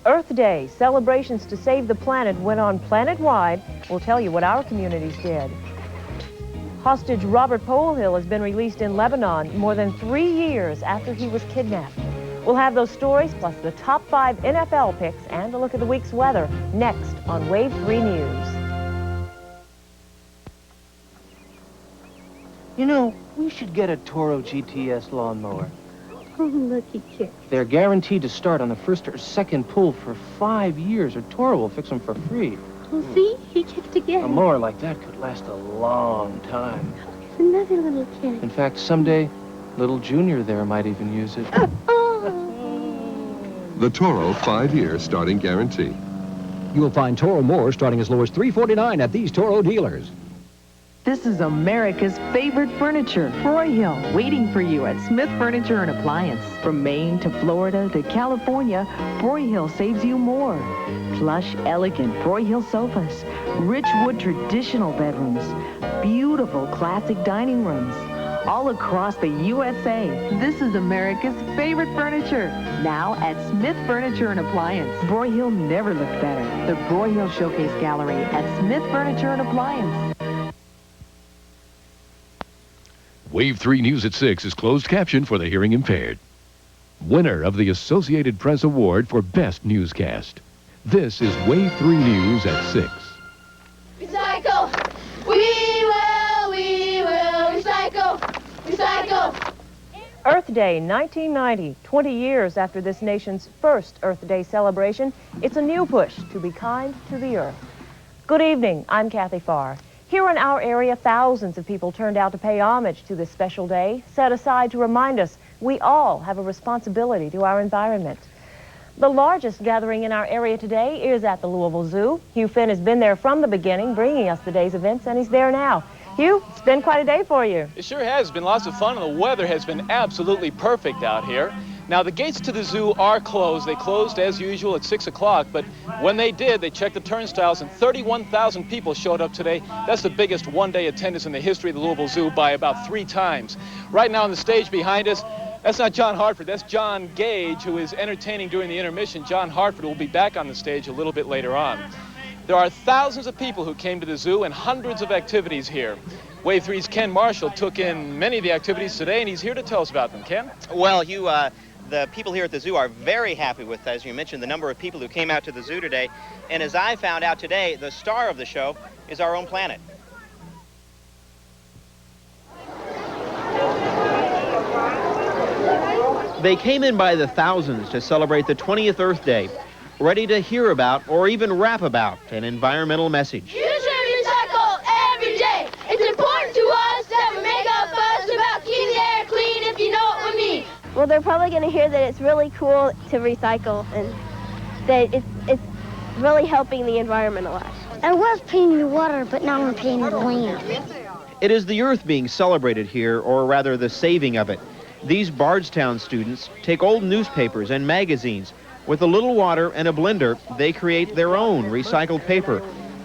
Earth Day, celebrations to save the planet went on planet-wide. We'll tell you what our communities did. Hostage Robert Polehill has been released in Lebanon more than 3 years after he was kidnapped. We'll have those stories, plus the top 5 NFL picks and a look at the week's weather next on Wave 3 News. You know, we should get a Toro GTS lawnmower. Oh, looky, kid. They're guaranteed to start on the first or second pull for 5 years, or Toro will fix them for free. Well, see? He kicked again. A mower like that could last a long time. There's another little kid. In fact, someday, little Junior there might even use it. The Toro 5-year starting guarantee. You'll find Toro mowers starting as low as $349 at these Toro dealers. This is America's favorite furniture, Broyhill, waiting for you at Smith Furniture and Appliance. From Maine to Florida to California, Broyhill saves you more. Plush, elegant Broyhill sofas, rich wood traditional bedrooms, beautiful classic dining rooms, all across the USA. This is America's favorite furniture. Now at Smith Furniture and Appliance. Broyhill never looked better. The Broyhill Showcase Gallery at Smith Furniture and Appliance. Wave 3 News at 6 is closed caption for the hearing impaired. Winner of the Associated Press Award for Best Newscast. This is Wave 3 News at 6. Recycle! We will recycle! Recycle! Earth Day 1990, 20 years after this nation's first Earth Day celebration, it's a new push to be kind to the earth. Good evening, I'm Kathy Farr. Here in our area, thousands of people turned out to pay homage to this special day, set aside to remind us we all have a responsibility to our environment. The largest gathering in our area today is at the Louisville Zoo. Hugh Finn has been there from the beginning, bringing us the day's events, and he's there now. Hugh, it's been quite a day for you. It sure has. It's been lots of fun, and the weather has been absolutely perfect out here. Now, the gates to the zoo are closed. They closed, as usual, at 6 o'clock, but when they did, they checked the turnstiles, and 31,000 people showed up today. That's the biggest one-day attendance in the history of the Louisville Zoo by about 3 times. Right now on the stage behind us, that's not John Hartford, that's John Gage, who is entertaining during the intermission. John Hartford will be back on the stage a little bit later on. There are thousands of people who came to the zoo and hundreds of activities here. Wave 3's Ken Marshall took in many of the activities today, and he's here to tell us about them. Ken? Well, Hugh, the people here at the zoo are very happy with, as you mentioned, the number of people who came out to the zoo today. And as I found out today, the star of the show is our own planet. They came in by the thousands to celebrate the 20th Earth Day, ready to hear about or even rap about an environmental message. You should recycle every day. It's important to us that we make a fuss about keeping the air clean, if you know what we mean. Well, they're probably going to hear that it's really cool to recycle and that it's really helping the environment a lot. I was painting the water, but now I'm painting the land. It is the earth being celebrated here, or rather the saving of it. These Bardstown students take old newspapers and magazines. With a little water and a blender, they create their own recycled paper.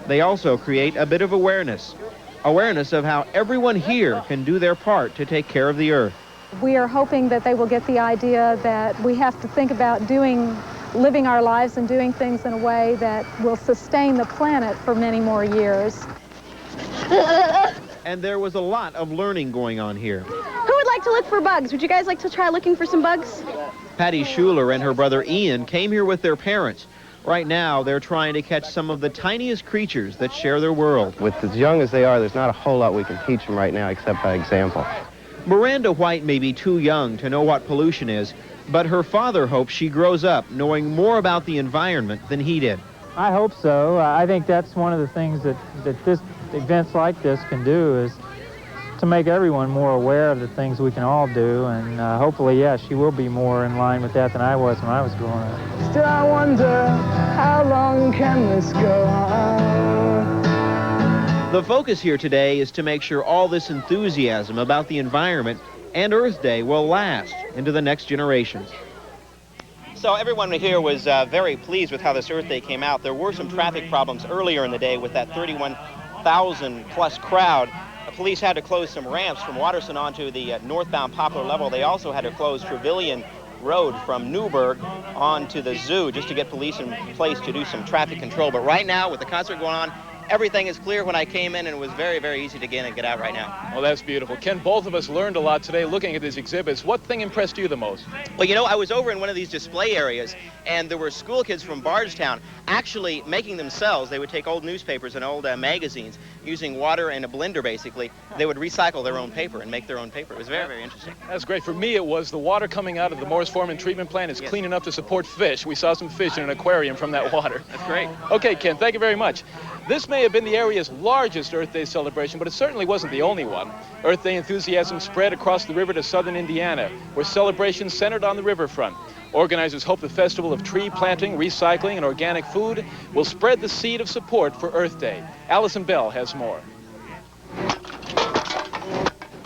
They also create a bit of awareness of how everyone here can do their part to take care of the earth. We are hoping that they will get the idea that we have to think about living our lives and doing things in a way that will sustain the planet for many more years. And there was a lot of learning going on here. Who would like to look for bugs? Would you guys like to try looking for some bugs? Patty Schuler and her brother Ian came here with their parents. Right now, they're trying to catch some of the tiniest creatures that share their world. With as young as they are, there's not a whole lot we can teach them right now except by example. Miranda White may be too young to know what pollution is, but her father hopes she grows up knowing more about the environment than he did. I hope so. I think that's one of the things that events like this can do is to make everyone more aware of the things we can all do, and hopefully, yeah, she will be more in line with that than I was when I was growing up. Still I wonder, how long can this go on? The focus here today is to make sure all this enthusiasm about the environment and Earth Day will last into the next generations. So everyone here was very pleased with how this Earth Day came out. There were some traffic problems earlier in the day with that 31,000 plus crowd. The police had to close some ramps from Watterson onto the northbound Poplar level. They also had to close Trevilian road from Newburgh on to the zoo just to get police in place to do some traffic control. But right now, with the concert going on, everything is clear. When I came in, and it was very, very easy to get in and get out right now. Well, that's beautiful. Ken, both of us learned a lot today looking at these exhibits. What thing impressed you the most? Well, you know, I was over in one of these display areas, and there were school kids from Bardstown actually making themselves. They would take old newspapers and old magazines, using water and a blender, basically. They would recycle their own paper and make their own paper. It was very, very interesting. That's great. For me, it was the water coming out of the Morris Foreman treatment plant is clean enough to support fish. We saw some fish in an aquarium from that water. That's great. Okay, Ken, thank you very much. This may have been the area's largest Earth Day celebration, but it certainly wasn't the only one. Earth Day enthusiasm spread across the river to southern Indiana, where celebrations centered on the riverfront. Organizers hope the festival of tree planting, recycling, and organic food will spread the seed of support for Earth Day. Allison Bell has more.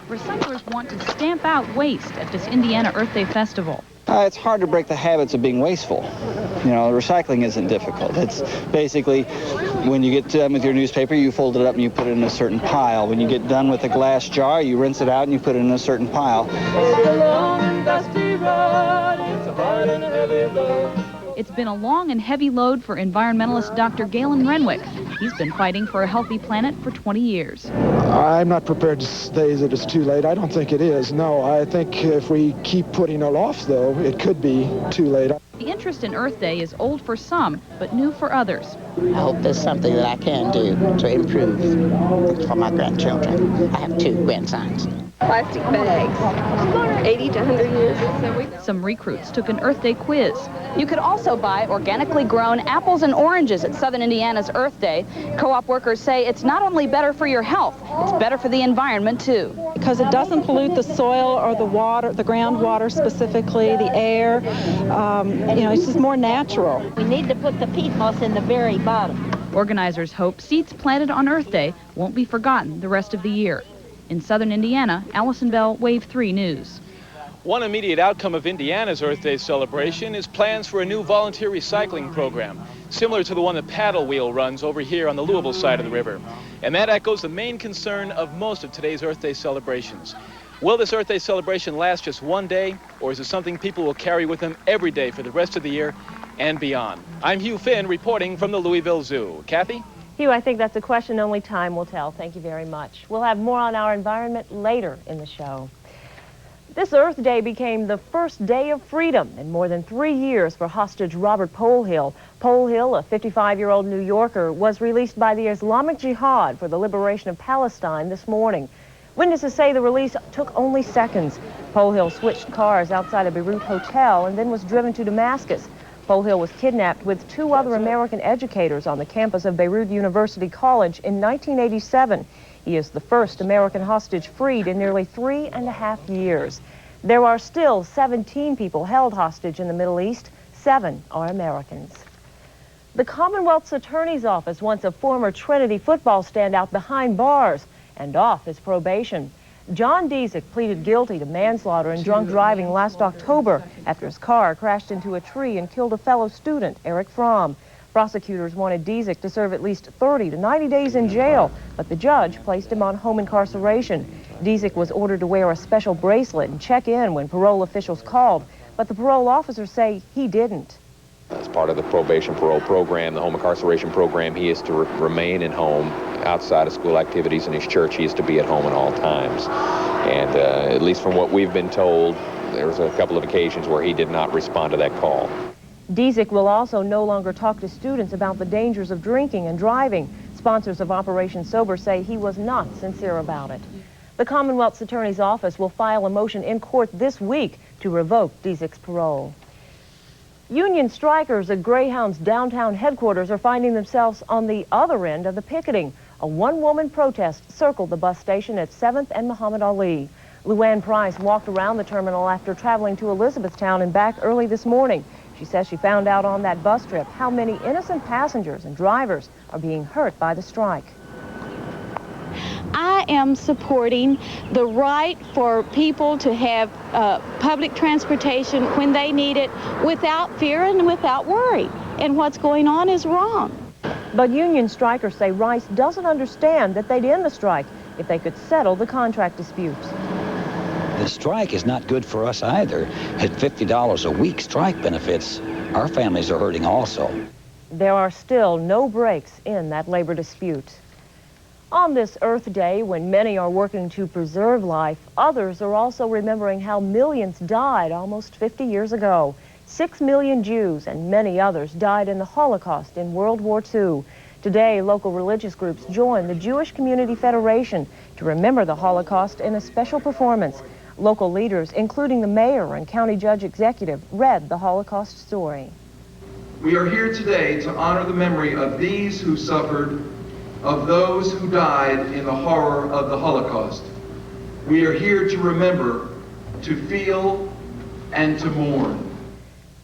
Recyclers want to stamp out waste at this Indiana Earth Day festival. It's hard to break the habits of being wasteful. You know, recycling isn't difficult. It's basically when you get done with your newspaper, you fold it up and you put it in a certain pile. When you get done with a glass jar, you rinse it out and you put it in a certain pile. It's been a long and heavy load for environmentalist Dr. Galen Renwick. He's been fighting for a healthy planet for 20 years. I'm not prepared to say that it's too late. I don't think it is. No, I think if we keep putting it off, though, it could be too late. The interest in Earth Day is old for some, but new for others. I hope there's something that I can do to improve for my grandchildren. I have 2 grandsons. Plastic bags, 80 to 100 years. Some recruits took an Earth Day quiz. You could also buy organically grown apples and oranges at Southern Indiana's Earth Day. Co-op workers say it's not only better for your health, it's better for the environment too. Because it doesn't pollute the soil or the water, the groundwater specifically, the air. You know, it's just more natural. We need to put the peat moss in the very bottom. Organizers hope seeds planted on Earth Day won't be forgotten the rest of the year. In southern Indiana, Allison Bell, Wave 3 News. One immediate outcome of Indiana's Earth Day celebration is plans for a new volunteer recycling program, similar to the one that Paddle Wheel runs over here on the Louisville side of the river. And that echoes the main concern of most of today's Earth Day celebrations. Will this Earth Day celebration last just one day, or is it something people will carry with them every day for the rest of the year and beyond? I'm Hugh Finn reporting from the Louisville Zoo. Kathy? Hugh, I think that's a question only time will tell. Thank you very much. We'll have more on our environment later in the show. This Earth Day became the first day of freedom in more than 3 years for hostage Robert Polhill. Polhill, a 55-year-old New Yorker, was released by the Islamic Jihad for the liberation of Palestine this morning. Witnesses say the release took only seconds. Polhill switched cars outside a Beirut hotel and then was driven to Damascus. Polhill was kidnapped with 2 other American educators on the campus of Beirut University College in 1987. He is the first American hostage freed in nearly 3.5 years. There are still 17 people held hostage in the Middle East. 7 are Americans. The Commonwealth's Attorney's Office wants a former Trinity football standout behind bars and off his probation. John Diezik pleaded guilty to manslaughter and drunk driving last October after his car crashed into a tree and killed a fellow student, Eric Fromm. Prosecutors wanted Diezik to serve at least 30 to 90 days in jail, but the judge placed him on home incarceration. Diezik was ordered to wear a special bracelet and check in when parole officials called, but the parole officers say he didn't. As part of the probation parole program, the home incarceration program, he is to remain in home outside of school activities. In his church, he is to be at home at all times. And at least from what we've been told, there was a couple of occasions where he did not respond to that call. Diezik will also no longer talk to students about the dangers of drinking and driving. Sponsors of Operation Sober say he was not sincere about it. The Commonwealth's Attorney's Office will file a motion in court this week to revoke Diezik's parole. Union strikers at Greyhound's downtown headquarters are finding themselves on the other end of the picketing. A one-woman protest circled the bus station at 7th and Muhammad Ali. Luann Price walked around the terminal after traveling to Elizabethtown and back early this morning. She says she found out on that bus trip how many innocent passengers and drivers are being hurt by the strike. I am supporting the right for people to have public transportation when they need it without fear and without worry. And what's going on is wrong. But union strikers say Rice doesn't understand that they'd end the strike if they could settle the contract disputes. The strike is not good for us either. At $50 a week strike benefits, our families are hurting also. There are still no breaks in that labor dispute. On this Earth Day, when many are working to preserve life, others are also remembering how millions died almost 50 years ago. 6 million Jews and many others died in the Holocaust in World War II. Today, local religious groups join the Jewish Community Federation to remember the Holocaust in a special performance. Local leaders, including the mayor and county judge executive, read the Holocaust story. We are here today to honor the memory of these who suffered, of those who died in the horror of the Holocaust. We are here to remember, to feel, and to mourn.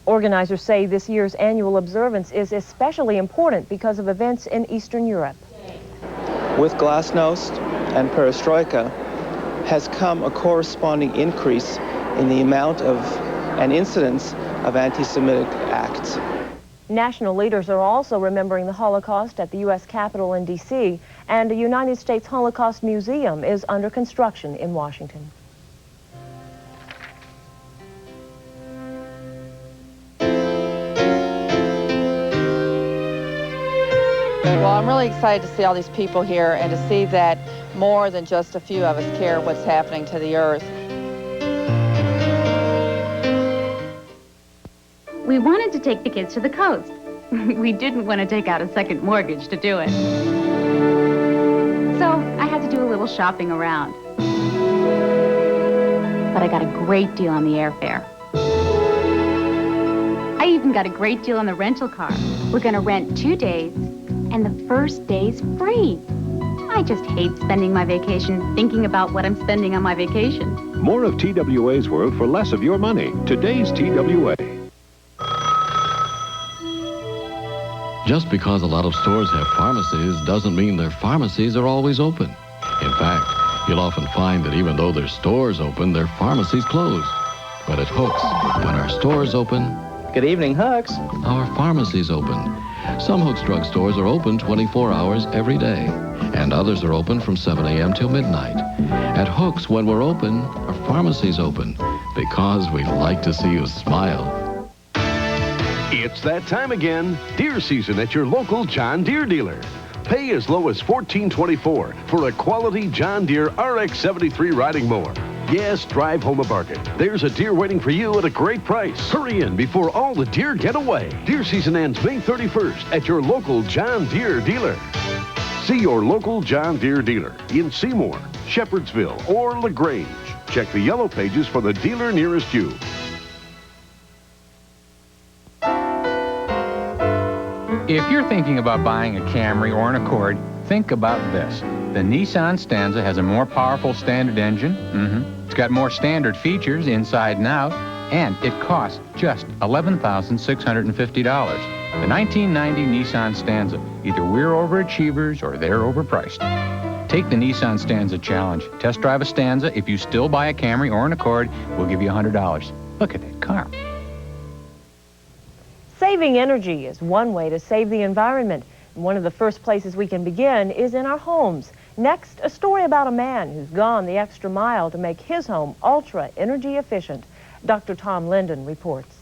Organizers say this year's annual observance is especially important because of events in Eastern Europe. With Glasnost and Perestroika has come a corresponding increase in the amount of and incidence of anti-Semitic acts. National leaders are also remembering the Holocaust at the U.S. Capitol in D.C., and a United States Holocaust Museum is under construction in Washington. Well, I'm really excited to see all these people here and to see that more than just a few of us care what's happening to the earth. We wanted to take the kids to the coast. We didn't want to take out a second mortgage to do it. So I had to do a little shopping around. But I got a great deal on the airfare. I even got a great deal on the rental car. We're going to rent 2 days, and the first day's free. I just hate spending my vacation thinking about what I'm spending on my vacation. More of TWA's world for less of your money. Today's TWA. Just because a lot of stores have pharmacies doesn't mean their pharmacies are always open. In fact, you'll often find that even though their stores open, their pharmacies closed. But at Hooks, when our stores open... Good evening, Hooks. Our pharmacies open. Some Hooks drugstores are open 24 hours every day, and others are open from 7 a.m. till midnight. At Hooks, when we're open, our pharmacies open, because we like to see you smile. It's that time again. Deere season at your local John Deere dealer. Pay as low as $14.24 for a quality John Deere RX-73 riding mower. Yes, drive home a bargain. There's a Deere waiting for you at a great price. Hurry in before all the deer get away. Deere season ends May 31st at your local John Deere dealer. See your local John Deere dealer in Seymour, Shepherdsville, or LaGrange. Check the yellow pages for the dealer nearest you. If you're thinking about buying a Camry or an Accord, think about this. The Nissan Stanza has a more powerful standard engine. It's got more standard features inside and out, and it costs just $11,650. The 1990 Nissan Stanza. Either we're overachievers or they're overpriced. Take the Nissan Stanza challenge. Test drive a Stanza. If you still buy a Camry or an Accord, we'll give you $100. Look at that car. Saving energy is one way to save the environment. One of the first places we can begin is in our homes. Next, a story about a man who's gone the extra mile to make his home ultra energy efficient. Dr. Tom Linden reports.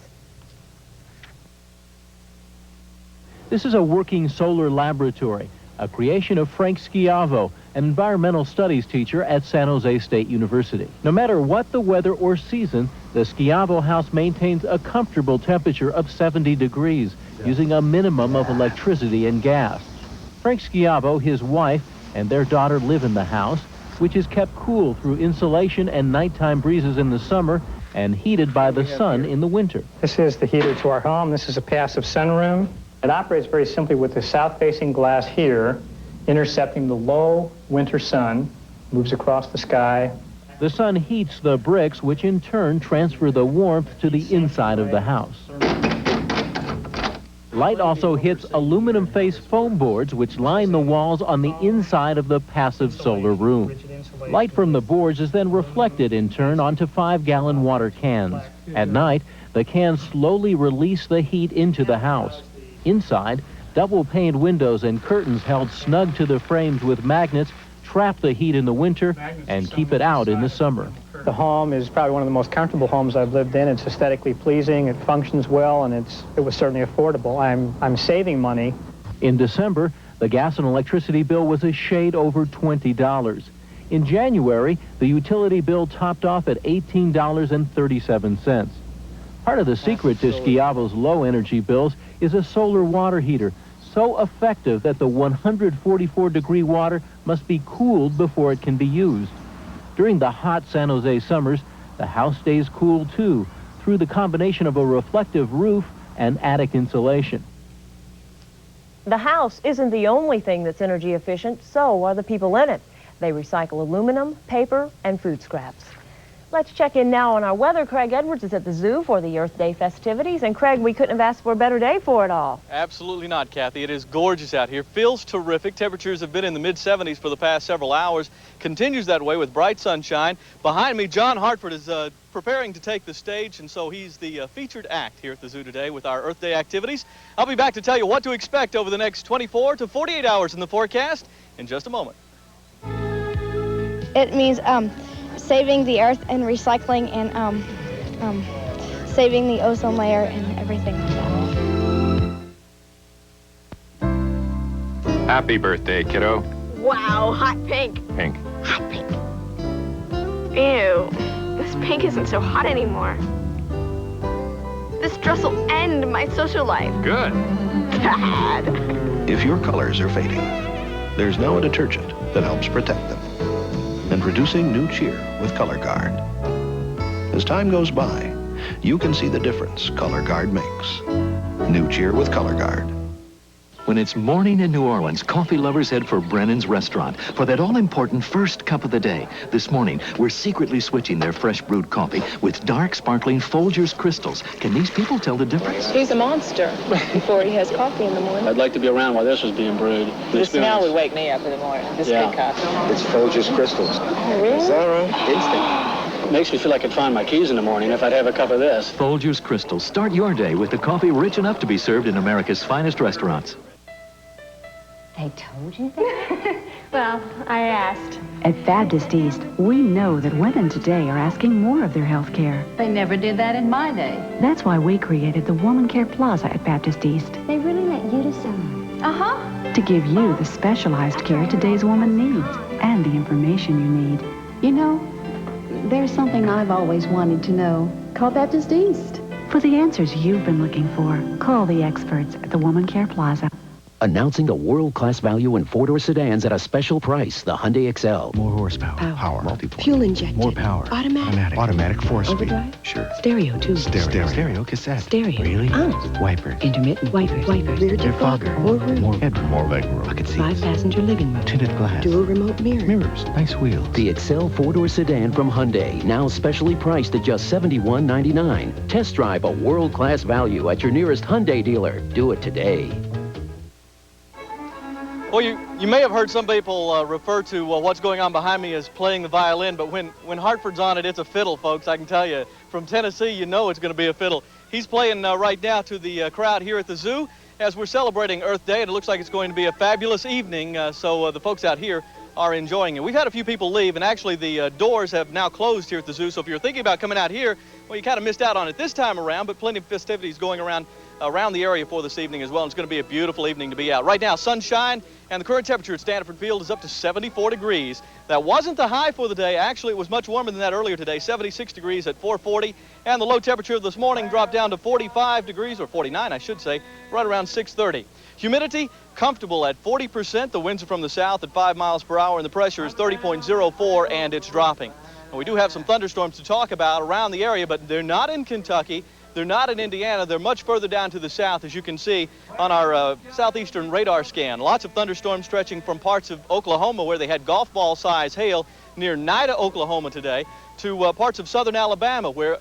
This is a working solar laboratory, a creation of Frank Schiavo, an environmental studies teacher at San Jose State University. No matter what the weather or season, the Schiavo house maintains a comfortable temperature of 70 degrees, using a minimum of electricity and gas. Frank Schiavo, his wife, and their daughter live in the house, which is kept cool through insulation and nighttime breezes in the summer and heated by the sun in the winter. This is the heater to our home. This is a passive sunroom. It operates very simply with the south-facing glass heater intercepting the low winter sun, moves across the sky. The sun heats the bricks, which in turn transfer the warmth to the inside of the house. Light also hits aluminum face foam boards, which line the walls on the inside of the passive solar room. Light from the boards is then reflected in turn onto 5-gallon water cans. At night, the cans slowly release the heat into the house. Inside, double-paned windows and curtains held snug to the frames with magnets trap the heat in the winter and keep it out in the summer. The home is probably one of the most comfortable homes I've lived in. It's aesthetically pleasing, it functions well, and it was certainly affordable. I'm saving money. In December, the gas and electricity bill was a shade over $20. In January, the utility bill topped off at $18.37. Part of the secret to Schiavo's low energy bills is a solar water heater, so effective that the 144-degree water must be cooled before it can be used. During the hot San Jose summers, the house stays cool too, through the combination of a reflective roof and attic insulation. The house isn't the only thing that's energy efficient, so are the people in it. They recycle aluminum, paper, and food scraps. Let's check in now on our weather. Craig Edwards is at the zoo for the Earth Day festivities. And Craig, we couldn't have asked for a better day for it all. Absolutely not, Kathy. It is gorgeous out here. Feels terrific. Temperatures have been in the mid-70s for the past several hours. Continues that way with bright sunshine. Behind me, John Hartford is preparing to take the stage, and so he's the featured act here at the zoo today with our Earth Day activities. I'll be back to tell you what to expect over the next 24 to 48 hours in the forecast in just a moment. It means saving the earth and recycling and saving the ozone layer and everything like that. Happy birthday, kiddo. Wow, hot pink. Pink. Hot pink. Ew, this pink isn't so hot anymore. This dress will end my social life. Good. God. If your colors are fading, there's now a detergent that helps protect them. Introducing New Cheer with Color Guard. As time goes by, you can see the difference Color Guard makes. New Cheer with Color Guard. When it's morning in New Orleans, coffee lovers head for Brennan's Restaurant for that all-important first cup of the day. This morning, we're secretly switching their fresh brewed coffee with dark, sparkling Folgers crystals. Can these people tell the difference? He's a monster before he has coffee in the morning. I'd like to be around while this was being brewed. The smell would wake me up in the morning. This good coffee. It's Folgers crystals. Oh, really? Is that right? Instant. Makes me feel like I'd find my keys in the morning if I'd have a cup of this. Folgers crystals. Start your day with the coffee rich enough to be served in America's finest restaurants. They told you that? Well, I asked. At Baptist East, we know that women today are asking more of their health care. They never did that in my day. That's why we created the Woman Care Plaza at Baptist East. They really let you decide. Uh-huh. To give you the specialized care today's woman needs and the information you need. You know, there's something I've always wanted to know. Call Baptist East. For the answers you've been looking for, call the experts at the Woman Care Plaza. Announcing a world-class value in four-door sedans at a special price, the Hyundai Excel. More horsepower. Power. Multi-point. Fuel injected. More power. Automatic. Automatic 4-speed. Overdrive? Sure. Stereo, too. Stereo cassette. Stereo. Really? Wiper. Intermittent. Wipers. Rear defogger. More room. More headroom. More legroom. Bucket seats. 5-passenger living room. Tinted glass. Dual remote mirrors. Mirrors. Nice wheels. The Excel four-door sedan from Hyundai, now specially priced at just $71.99. Test drive a world-class value at your nearest Hyundai dealer. Do it today. Well, you may have heard some people refer to what's going on behind me as playing the violin, but when Hartford's on it, it's a fiddle, folks. I can tell you. From Tennessee, you know it's going to be a fiddle. He's playing right now to the crowd here at the zoo as we're celebrating Earth Day, and it looks like it's going to be a fabulous evening, so the folks out here are enjoying it. We've had a few people leave, and actually the doors have now closed here at the zoo, so if you're thinking about coming out here, well, you kind of missed out on it this time around, but plenty of festivities going around the area for this evening as well. And it's going to be a beautiful evening to be out. Right now, sunshine, and the current temperature at Stanford Field is up to 74 degrees. That wasn't the high for the day. Actually, it was much warmer than that earlier today, 76 degrees at 4:40. And the low temperature this morning dropped down to 45 degrees, or 49, I should say, right around 6:30. Humidity, comfortable at 40%. The winds are from the south at 5 miles per hour, and the pressure is 30.04, and it's dropping. And we do have some thunderstorms to talk about around the area, but they're not in Kentucky. They're not in Indiana. They're much further down to the south, as you can see on our southeastern radar scan. Lots of thunderstorms stretching from parts of Oklahoma, where they had golf ball size hail near Nida, Oklahoma today, to parts of southern Alabama, where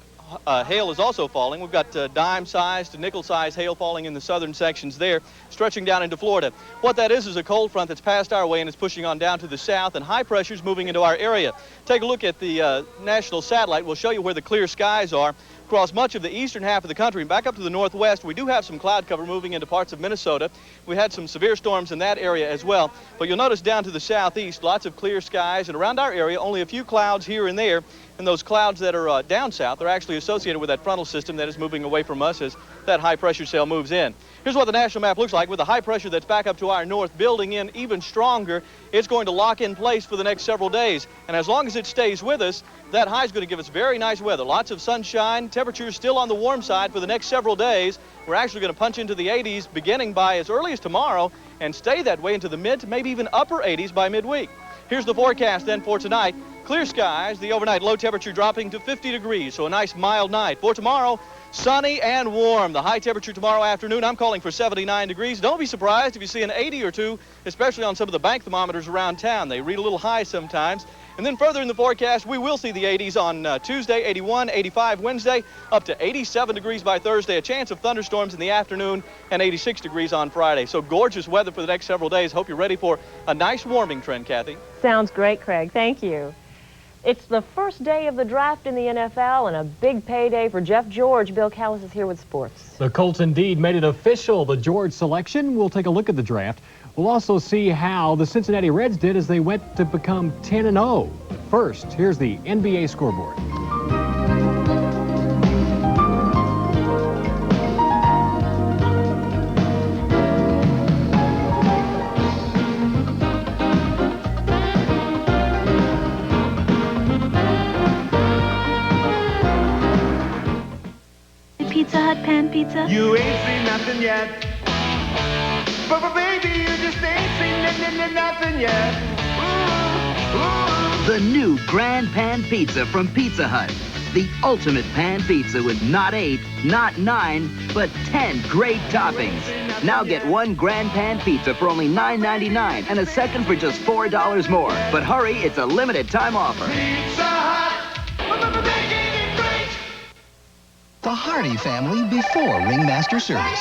hail is also falling. We've got dime-sized to nickel-sized hail falling in the southern sections there, stretching down into Florida. What that is a cold front that's passed our way and is pushing on down to the south, and high pressure's moving into our area. Take a look at the national satellite. We'll show you where the clear skies are. across much of the eastern half of the country. And back up to the northwest, we do have some cloud cover moving into parts of Minnesota. We had some severe storms in that area as well. But you'll notice down to the southeast, lots of clear skies. And around our area, only a few clouds here and there. And those clouds that are down south are actually associated with that frontal system that is moving away from us as that high-pressure cell moves in. Here's what the national map looks like with the high pressure that's back up to our north building in even stronger. It's going to lock in place for the next several days. And as long as it stays with us, that high is going to give us very nice weather. Lots of sunshine, temperatures still on the warm side for the next several days. We're actually going to punch into the 80s beginning by as early as tomorrow and stay that way into the mid to maybe even upper 80s by midweek. Here's the forecast then for tonight. Clear skies, the overnight low temperature dropping to 50 degrees, so a nice mild night. For tomorrow, sunny and warm. The high temperature tomorrow afternoon, I'm calling for 79 degrees. Don't be surprised if you see an 80 or two, especially on some of the bank thermometers around town. They read a little high sometimes. And then further in the forecast, we will see the 80s on Tuesday, 81, 85 Wednesday, up to 87 degrees by Thursday, a chance of thunderstorms in the afternoon, and 86 degrees on Friday. So gorgeous weather for the next several days. Hope you're ready for a nice warming trend, Kathy. Sounds great, Craig. Thank you. It's the first day of the draft in the NFL and a big payday for Jeff George. Bill Callis is here with sports. The Colts indeed made it official, the George selection. We'll take a look at the draft. We'll also see how the Cincinnati Reds did as they went to become 10-0. But first, here's the NBA scoreboard. Pizza Hut pan pizza? You ain't seen nothing yet. But baby, you just ain't seen nothing yet. Ooh, ooh. The new Grand Pan Pizza from Pizza Hut. The ultimate pan pizza with not 8, not 9, but 10 great toppings. Now get one Grand Pan Pizza for only $9.99 and a second for just $4 more. But hurry, it's a limited time offer. Pizza Hut. The Hardy family before Ringmaster service.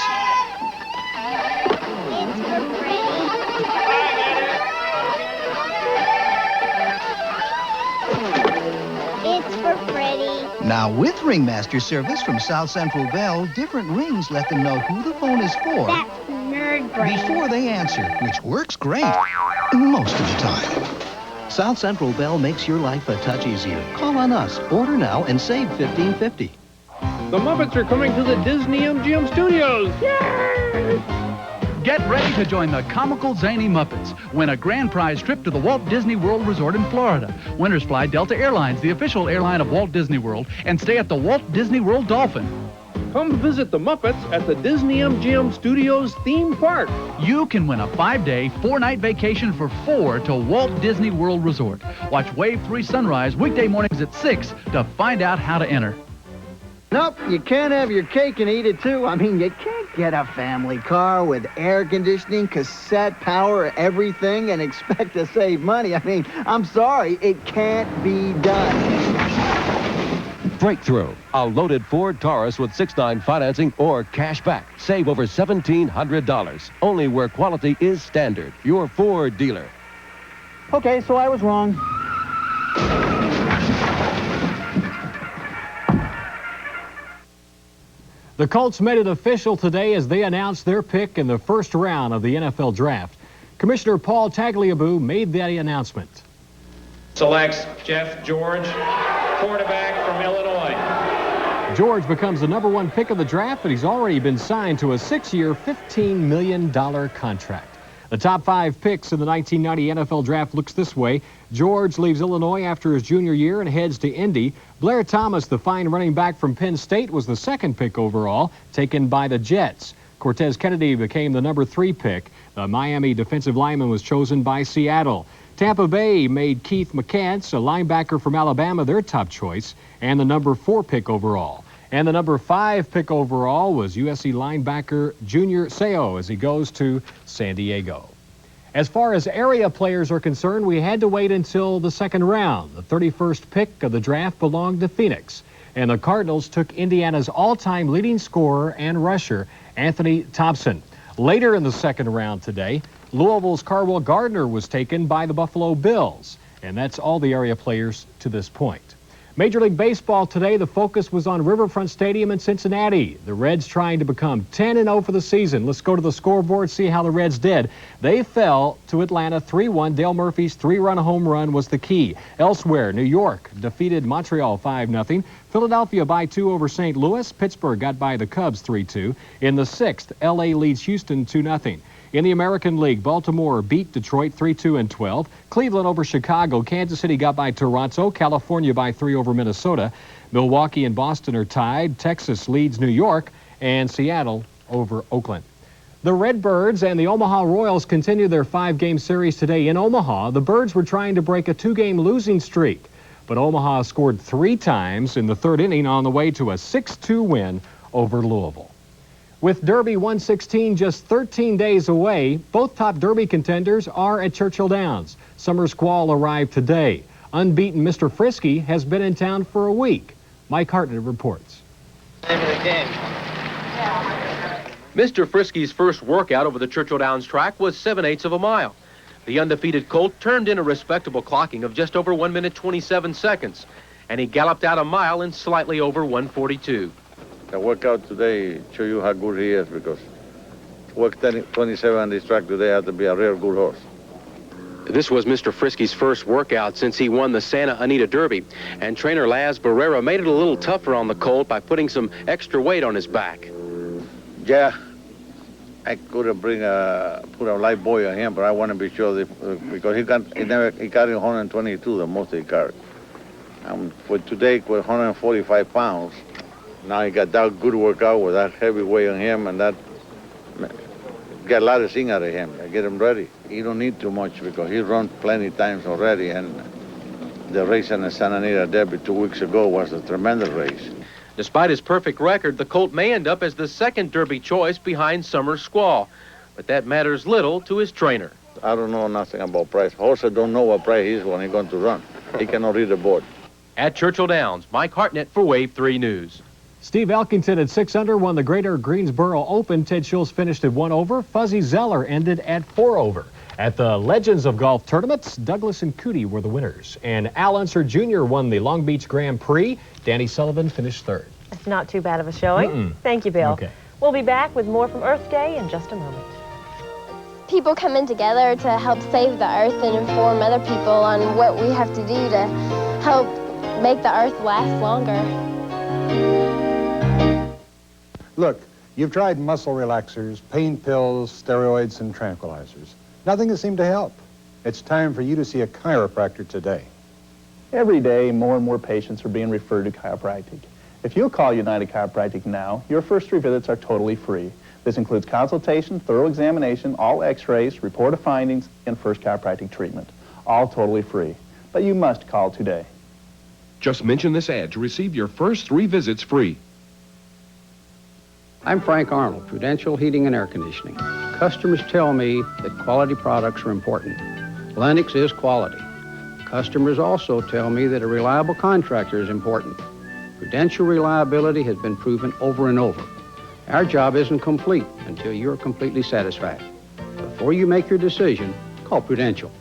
It's for Freddie. Now with Ringmaster service from South Central Bell, different rings let them know who the phone is for. That's nerd brain. Before they answer, which works great most of the time. South Central Bell makes your life a touch easier. Call on us. Order now and save $15.50. The Muppets are coming to the Disney MGM Studios. Yay! Get ready to join the comical, zany Muppets. Win a grand prize trip to the Walt Disney World Resort in Florida. Winners fly Delta Airlines, the official airline of Walt Disney World, and stay at the Walt Disney World Dolphin. Come visit the Muppets at the Disney MGM Studios theme park. You can win a 5-day, 4-night vacation for 4 to Walt Disney World Resort. Watch Wave 3 Sunrise weekday mornings at 6 to find out how to enter. Nope, you can't have your cake and eat it too. I mean, you can't get a family car with air conditioning, cassette power, everything, and expect to save money. I mean, I'm sorry, it can't be done. Breakthrough, a loaded Ford Taurus with 6/9 financing or cash back. Save over $1,700. Only where quality is standard. Your Ford dealer. Okay, so I was wrong. The Colts made it official today as they announced their pick in the first round of the NFL Draft. Commissioner Paul Tagliabue made that announcement. Selects Jeff George, quarterback from Illinois. George becomes the #1 pick of the draft, but he's already been signed to a 6-year, $15 million contract. The top 5 picks in the 1990 NFL Draft looks this way. George leaves Illinois after his junior year and heads to Indy. Blair Thomas, the fine running back from Penn State, was the 2nd pick overall, taken by the Jets. Cortez Kennedy became the #3 pick. The Miami defensive lineman was chosen by Seattle. Tampa Bay made Keith McCants, a linebacker from Alabama, their top choice, and the #4 pick overall. And the #5 pick overall was USC linebacker Junior Seau as he goes to San Diego. As far as area players are concerned, we had to wait until the 2nd round. The 31st pick of the draft belonged to Phoenix. And the Cardinals took Indiana's all-time leading scorer and rusher, Anthony Thompson. Later in the 2nd round today, Louisville's Carwell Gardner was taken by the Buffalo Bills. And that's all the area players to this point. Major League Baseball today, the focus was on Riverfront Stadium in Cincinnati. The Reds trying to become 10-0 for the season. Let's go to the scoreboard, see how the Reds did. They fell to Atlanta 3-1. Dale Murphy's 3-run home run was the key. Elsewhere, New York defeated Montreal 5-0. Philadelphia by 2 over St. Louis. Pittsburgh got by the Cubs 3-2. In the 6th, L.A. leads Houston 2-0. In the American League, Baltimore beat Detroit 3-2 and 12. Cleveland over Chicago. Kansas City got by Toronto. California by 3 over Minnesota. Milwaukee and Boston are tied. Texas leads New York. And Seattle over Oakland. The Redbirds and the Omaha Royals continue their 5-game series today in Omaha. The Birds were trying to break a 2-game losing streak, but Omaha scored 3 times in the 3rd inning on the way to a 6-2 win over Louisville. With Derby 116 just 13 days away, both top Derby contenders are at Churchill Downs. Summer Squall arrived today. Unbeaten Mr. Frisky has been in town for a week. Mike Hartnett reports. Name of the game. Mr. Frisky's first workout over the Churchill Downs track was 7/8 of a mile. The undefeated colt turned in a respectable clocking of just over 1 minute 27 seconds, and he galloped out a mile in slightly over 1:42. The workout today show you how good he is, because to work 27 on this track today had to be a real good horse. This was Mr. Frisky's first workout since he won the Santa Anita Derby, and trainer Laz Barrera made it a little tougher on the colt by putting some extra weight on his back. Yeah, I could have put a light boy on him, but I want to be sure that, because he carried 122, the most he carried. For today, with 145 pounds. Now he got that good workout with that heavy weight on him, and that get a lot of thing out of him. I get him ready. He don't need too much because he run plenty times already, and the race in the Santa Anita Derby 2 weeks ago was a tremendous race. Despite his perfect record, the colt may end up as the second Derby choice behind Summer Squall, but that matters little to his trainer. I don't know nothing about price. Horses don't know what price he's when he's going to run. He cannot read the board. At Churchill Downs, Mike Hartnett for Wave 3 News. Steve Elkington at 6 under won the Greater Greensboro Open. Ted Schultz finished at 1 over. Fuzzy Zeller ended at 4 over. At the Legends of Golf tournaments, Douglas and Cootie were the winners. And Al Unser Jr. won the Long Beach Grand Prix. Danny Sullivan finished 3rd. That's not too bad of a showing. Thank you, Bill. Okay. We'll be back with more from Earth Day in just a moment. People come in together to help save the earth and inform other people on what we have to do to help make the earth last longer. Look, you've tried muscle relaxers, pain pills, steroids, and tranquilizers. Nothing has seemed to help. It's time for you to see a chiropractor today. Every day, more and more patients are being referred to chiropractic. If you'll call United Chiropractic now, your first 3 visits are totally free. This includes consultation, thorough examination, all x-rays, report of findings, and first chiropractic treatment. All totally free. But you must call today. Just mention this ad to receive your first 3 visits free. I'm Frank Arnold, Prudential Heating and Air Conditioning. Customers tell me that quality products are important. Lennox is quality. Customers also tell me that a reliable contractor is important. Prudential reliability has been proven over and over. Our job isn't complete until you're completely satisfied. Before you make your decision, call Prudential.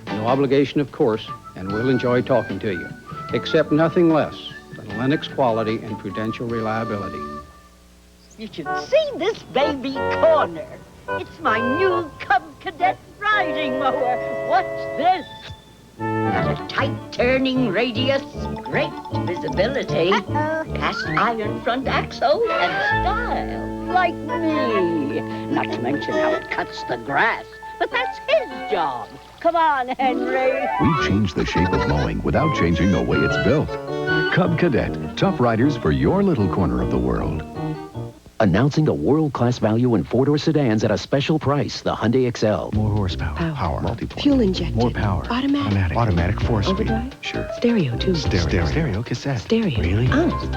No obligation, of course, and we'll enjoy talking to you. Accept nothing less than Lennox quality and Prudential reliability. You should see this baby corner. It's my new Cub Cadet riding mower. Watch this. Got a tight turning radius, great visibility, cast iron front axle, and style, like me. Not to mention how it cuts the grass. But that's his job. Come on, Henry. We change the shape of mowing without changing the way it's built. Cub Cadet, tough riders for your little corner of the world. Announcing a world-class value in 4-door sedans at a special price, the Hyundai Excel. More horsepower, power, multi-point. Fuel injected. More power. Automatic 4-speed. Overdrive. Sure. Stereo, too. Stereo cassette. Stereo. Really?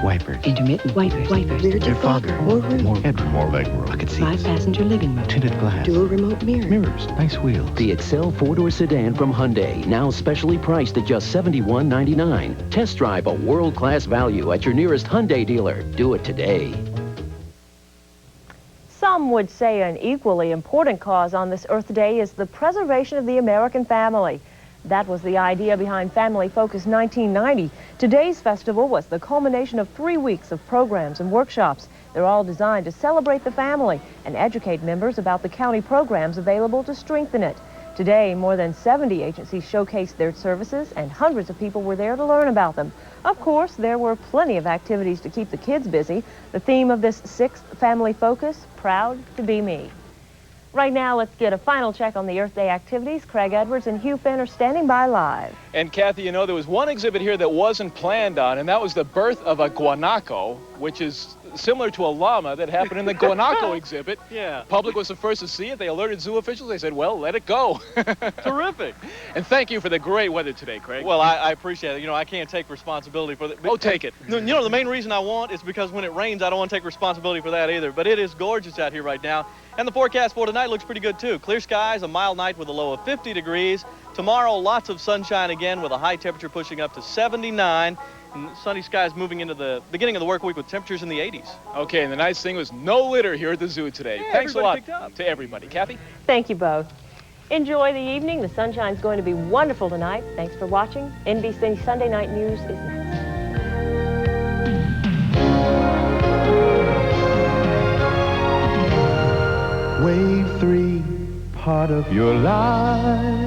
Wiper. Intermittent. Wipers. Rear defogger. More room. More headroom. More legroom. Bucket seats. 5-passenger living room. Tinted glass. Dual remote mirror. Mirrors. Nice wheels. The Excel 4-door sedan from Hyundai, now specially priced at just $71.99. Test drive a world-class value at your nearest Hyundai dealer. Do it today. Some would say an equally important cause on this Earth Day is the preservation of the American family. That was the idea behind Family Focus 1990. Today's festival was the culmination of 3 weeks of programs and workshops. They're all designed to celebrate the family and educate members about the county programs available to strengthen it. Today, more than 70 agencies showcased their services, and hundreds of people were there to learn about them. Of course, there were plenty of activities to keep the kids busy. The theme of this 6th Family Focus, Proud to Be Me. Right now, let's get a final check on the Earth Day activities. Craig Edwards and Hugh Finn are standing by live. And Kathy, you know, there was one exhibit here that wasn't planned on, and that was the birth of a guanaco, which is similar to a llama that happened in the guanaco exhibit. Yeah. Public was the first to see it. They alerted zoo officials. They said, well, let it go. Terrific. And thank you for the great weather today, Craig. Well, I appreciate it. You know, I can't take responsibility for that. Oh, take it. You know, the main reason I won't is because when it rains, I don't want to take responsibility for that either. But it is gorgeous out here right now. And the forecast for tonight looks pretty good, too. Clear skies, a mild night with a low of 50 degrees. Tomorrow, lots of sunshine again with a high temperature pushing up to 79. And sunny skies moving into the beginning of the work week with temperatures in the 80s. Okay, and the nice thing was no litter here at the zoo today. Yeah, Thanks a lot picked up. to everybody. Kathy? Thank you both. Enjoy the evening. The sunshine's going to be wonderful tonight. Thanks for watching. NBC Sunday Night News is next. Wave 3, part of your life.